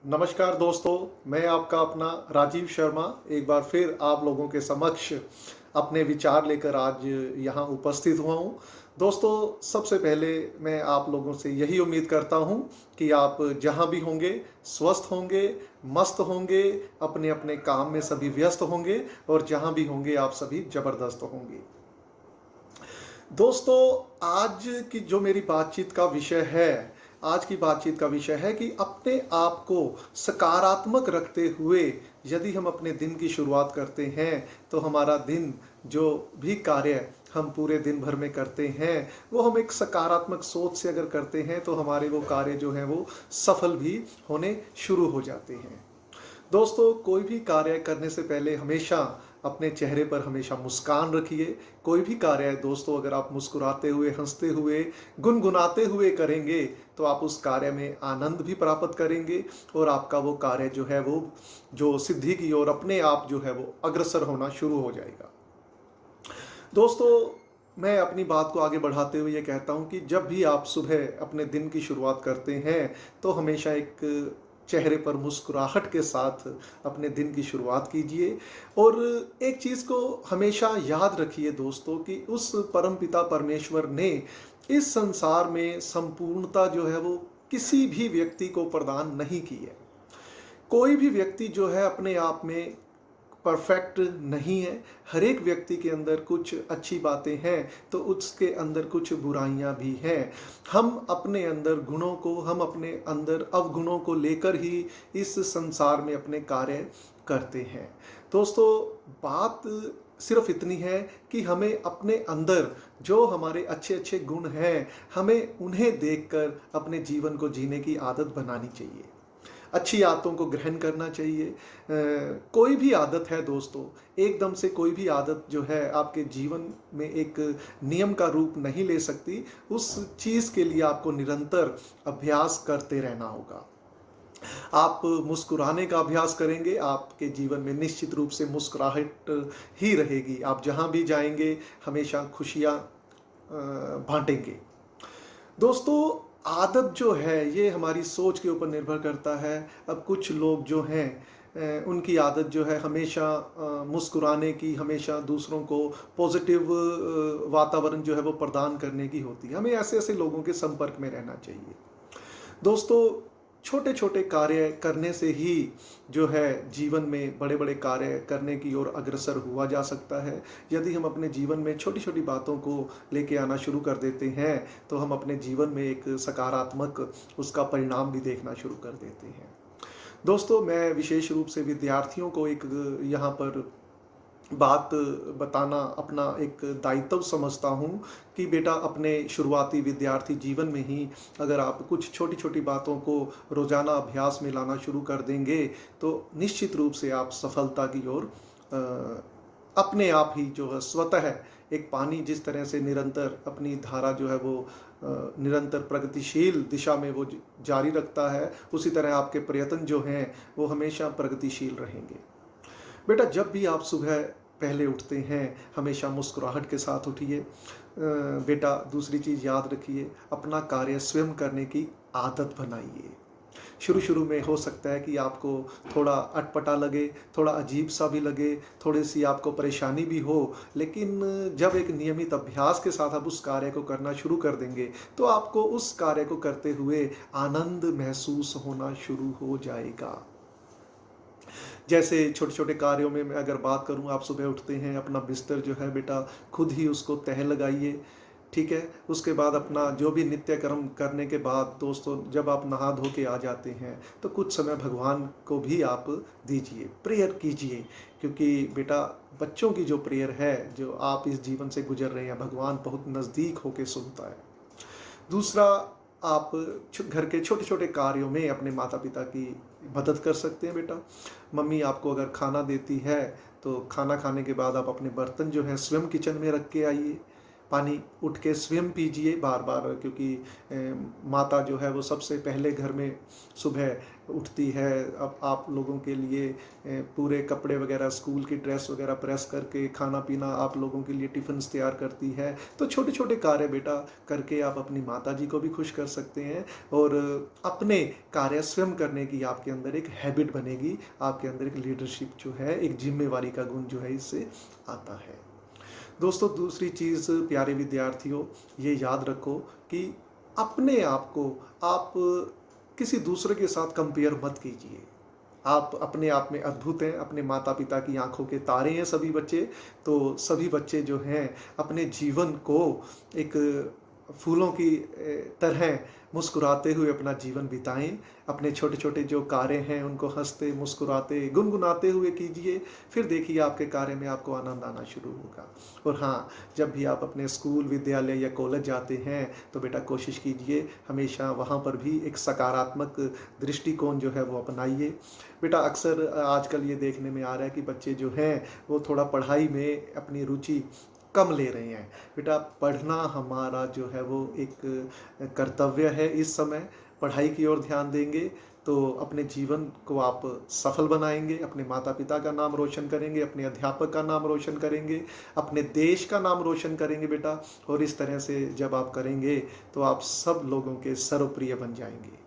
नमस्कार दोस्तों, मैं आपका अपना राजीव शर्मा एक बार फिर आप लोगों के समक्ष अपने विचार लेकर आज यहाँ उपस्थित हुआ हूँ। दोस्तों, सबसे पहले मैं आप लोगों से यही उम्मीद करता हूँ कि आप जहाँ भी होंगे, स्वस्थ होंगे, मस्त होंगे, अपने-अपने काम में सभी व्यस्त होंगे और जहाँ भी होंगे आप सभी ज़बरदस्त होंगे। दोस्तों, आज की जो मेरी बातचीत का विषय है, आज की बातचीत का विषय है कि अपने आप को सकारात्मक रखते हुए यदि हम अपने दिन की शुरुआत करते हैं, तो हमारा दिन जो भी कार्य हम पूरे दिन भर में करते हैं, वो हम एक सकारात्मक सोच से अगर करते हैं, तो हमारे वो कार्य जो हैं वो सफल भी होने शुरू हो जाते हैं। दोस्तों, कोई भी कार्य करने से पहले हमेशा अपने चेहरे पर हमेशा मुस्कान रखिए। कोई भी कार्य है दोस्तों, अगर आप मुस्कुराते हुए, हंसते हुए, गुनगुनाते हुए करेंगे, तो आप उस कार्य में आनंद भी प्राप्त करेंगे और आपका वो कार्य जो है वो जो सिद्धि की ओर अपने आप जो है वो अग्रसर होना शुरू हो जाएगा। दोस्तों, मैं अपनी बात को आगे बढ़ाते हुए ये कहता हूँ कि जब भी आप सुबह अपने दिन की शुरुआत करते हैं, तो हमेशा एक चेहरे पर मुस्कुराहट के साथ अपने दिन की शुरुआत कीजिए और एक चीज़ को हमेशा याद रखिए दोस्तों कि उस परमपिता परमेश्वर ने इस संसार में संपूर्णता जो है वो किसी भी व्यक्ति को प्रदान नहीं की है। कोई भी व्यक्ति जो है अपने आप में परफेक्ट नहीं है। हर एक व्यक्ति के अंदर कुछ अच्छी बातें हैं, तो उसके अंदर कुछ बुराइयां भी हैं। हम अपने अंदर गुणों को, हम अपने अंदर अवगुणों को लेकर ही इस संसार में अपने कार्य करते हैं। दोस्तों, बात सिर्फ इतनी है कि हमें अपने अंदर जो हमारे अच्छे-अच्छे गुण हैं, हमें उन्हें देखकर अपने जीवन को जीने की आदत बनानी चाहिए। अच्छी आदतों को ग्रहण करना चाहिए। कोई भी आदत है दोस्तों, एकदम से कोई भी आदत जो है आपके जीवन में एक नियम का रूप नहीं ले सकती। उस चीज़ के लिए आपको निरंतर अभ्यास करते रहना होगा। आप मुस्कुराने का अभ्यास करेंगे, आपके जीवन में निश्चित रूप से मुस्कुराहट ही रहेगी। आप जहाँ भी जाएँगे हमेशा खुशियाँ बाँटेंगे। दोस्तों, आदत जो है ये हमारी सोच के ऊपर निर्भर करता है। अब कुछ लोग जो हैं उनकी आदत जो है हमेशा मुस्कुराने की, हमेशा दूसरों को पॉजिटिव वातावरण जो है वो प्रदान करने की होती है। हमें ऐसे-ऐसे लोगों के संपर्क में रहना चाहिए। दोस्तों, छोटे-छोटे कार्य करने से ही जो है जीवन में बड़े-बड़े कार्य करने की ओर अग्रसर हुआ जा सकता है। यदि हम अपने जीवन में छोटी-छोटी बातों को लेके आना शुरू कर देते हैं, तो हम अपने जीवन में एक सकारात्मक उसका परिणाम भी देखना शुरू कर देते हैं। दोस्तों, मैं विशेष रूप से विद्यार्थियों को एक यहाँ पर बात बताना अपना एक दायित्व समझता हूँ कि बेटा अपने शुरुआती विद्यार्थी जीवन में ही अगर आप कुछ छोटी-छोटी बातों को रोज़ाना अभ्यास में लाना शुरू कर देंगे, तो निश्चित रूप से आप सफलता की ओर अपने आप ही जो है स्वतः एक पानी जिस तरह से निरंतर अपनी धारा जो है वो निरंतर प्रगतिशील दिशा में वो जारी रखता है, उसी तरह आपके प्रयत्न जो हैं, वो हमेशा प्रगतिशील रहेंगे। बेटा, जब भी आप सुबह पहले उठते हैं हमेशा मुस्कुराहट के साथ उठिए। बेटा, दूसरी चीज़ याद रखिए, अपना कार्य स्वयं करने की आदत बनाइए। शुरू-शुरू में हो सकता है कि आपको थोड़ा अटपटा लगे, थोड़ा अजीब-सा भी लगे, थोड़ी-सी आपको परेशानी भी हो, लेकिन जब एक नियमित अभ्यास के साथ आप उस कार्य को करना शुरू कर देंगे, तो आपको उस कार्य को करते हुए आनंद महसूस होना शुरू हो जाएगा। जैसे छोटे-छोटे कार्यों में मैं अगर बात करूँ, आप सुबह उठते हैं, अपना बिस्तर जो है बेटा खुद ही उसको तह लगाइए, ठीक है? उसके बाद अपना जो भी नित्य कर्म करने के बाद दोस्तों जब आप नहा धो के आ जाते हैं, तो कुछ समय भगवान को भी आप दीजिए, प्रेयर कीजिए, क्योंकि बेटा बच्चों की जो प्रेयर है, जो आप इस जीवन से गुज़र रहे हैं, भगवान बहुत नज़दीक होके सुनता है। दूसरा, आप घर के छोटे-छोटे कार्यों में अपने माता-पिता की मदद कर सकते हैं बेटा। मम्मी आपको अगर खाना देती है, तो खाना खाने के बाद आप अपने बर्तन जो हैं स्वयं किचन में रख के आइए। पानी उठ के स्वयं पीजिए बार बार, क्योंकि माता जो है वो सबसे पहले घर में सुबह उठती है। अब आप लोगों के लिए पूरे कपड़े वगैरह, स्कूल की ड्रेस वगैरह प्रेस करके, खाना पीना आप लोगों के लिए टिफ़िन्स तैयार करती है। तो छोटे छोटे कार्य बेटा करके आप अपनी माता जी को भी खुश कर सकते हैं, और अपने कार्य स्वयं करने की आपके अंदर एक हैबिट बनेगी। आपके अंदर एक लीडरशिप जो है, एक जिम्मेवारी का गुण जो है इससे आता है। दोस्तों, दूसरी चीज़ प्यारे विद्यार्थियों, ये याद रखो कि अपने आप को आप किसी दूसरे के साथ कंपेयर मत कीजिए। आप अपने आप में अद्भुत हैं, अपने माता-पिता की आँखों के तारे हैं सभी बच्चे। तो सभी बच्चे जो हैं अपने जीवन को एक फूलों की तरह मुस्कुराते हुए अपना जीवन बिताएँ। अपने छोटे-छोटे जो कार्य हैं उनको हँसते, मुस्कुराते, गुनगुनाते हुए कीजिए। फिर देखिए आपके कार्य में आपको आनंद आना शुरू होगा। और हाँ, जब भी आप अपने स्कूल, विद्यालय या कॉलेज जाते हैं तो बेटा कोशिश कीजिए हमेशा वहाँ पर भी एक सकारात्मक दृष्टिकोण जो है वो अपनाइए। बेटा अक्सर आजकल ये देखने में आ रहा है कि बच्चे जो हैं वो थोड़ा पढ़ाई में अपनी रुचि कम ले रहे हैं। बेटा पढ़ना हमारा जो है वो एक कर्तव्य है। इस समय पढ़ाई की ओर ध्यान देंगे तो अपने जीवन को आप सफल बनाएँगे, अपने माता-पिता का नाम रोशन करेंगे, अपने अध्यापक का नाम रोशन करेंगे, अपने देश का नाम रोशन करेंगे बेटा। और इस तरह से जब आप करेंगे तो आप सब लोगों के सर्वप्रिय बन जाएँगे।